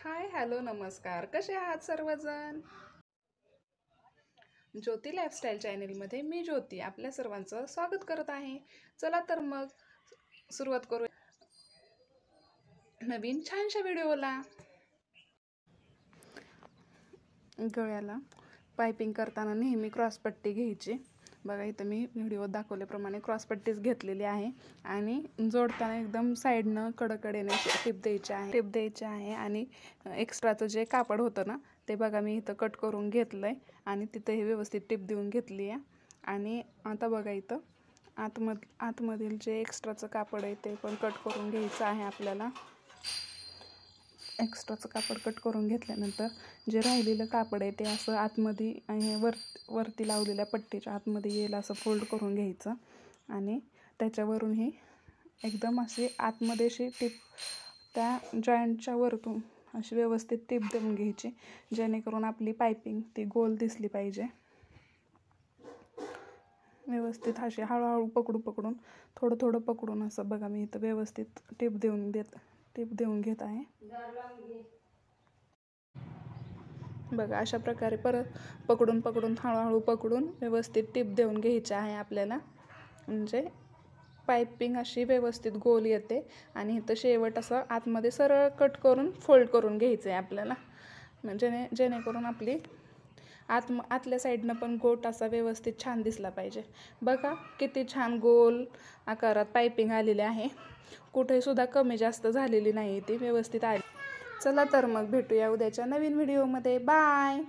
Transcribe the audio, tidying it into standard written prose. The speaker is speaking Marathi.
हाय हॅलो नमस्कार, कसे आहात सर्वजण? ज्योती लाईफस्टाईल चॅनेलमध्ये मी ज्योती आपल्या सर्वांचं स्वागत करत आहे. चला तर मग सुरुवात करू नवीन छानशा व्हिडिओला. गळ्याला पायपिंग करताना नेहमी क्रॉसपट्टी घ्यायची. बघा इथं मी व्हिडिओ दाखवल्याप्रमाणे क्रॉसपट्टीच घेतलेली आहे आणि जोडताना एकदम साईडनं कडकडेने टिप द्यायची आहे आणि एक्स्ट्राचं जे कापड होतं ना ते बघा मी इथं कट करून घेतलं आहे आणि तिथं हे व्यवस्थित टिप देऊन घेतली आहे. आणि आता बघा इथं आतमधील जे एक्स्ट्राचं कापड आहे ते पण कट करून घ्यायचं आहे आपल्याला. एक्स्ट्राचं कापड कट करून घेतल्यानंतर जे राहिलेलं कापड आहे ते असं आतमध्ये आणि वरती लावलेल्या पट्टीच्या आतमध्ये येईल असं फोल्ड करून घ्यायचं आणि त्याच्यावरून ही एकदम अशी आतमध्ये अशी टिप त्या जॉईंटच्या वरतून अशी व्यवस्थित टिप देऊन घ्यायची, जेणेकरून आपली पायपिंग ती गोल दिसली पाहिजे. व्यवस्थित अशी हळूहळू पकडून थोडं थोडं पकडून असं बघा मी इथं व्यवस्थित टिप देऊन घेत आहे. बघा अशा प्रकारे परत पकडून हळूहळू पकडून व्यवस्थित टिप देऊन घ्यायची आहे आपल्याला, म्हणजे पायपिंग अशी व्यवस्थित गोल येते. आणि इथं शेवट असं आतमध्ये सरळ कट करून फोल्ड करून घ्यायचं आहे आपल्याला, म्हणजे जेणेकरून आपली आतल्या साईडनं पण गोट असा व्यवस्थित छान दिसला पाहिजे. बघा किती छान गोल आकारात पायपिंग आलेली आहे, कुठेसुद्धा कमी जास्त झालेली नाही, ती व्यवस्थित आली. चला तर मग भेटूया उद्याच्या नवीन व्हिडिओमध्ये. बाय.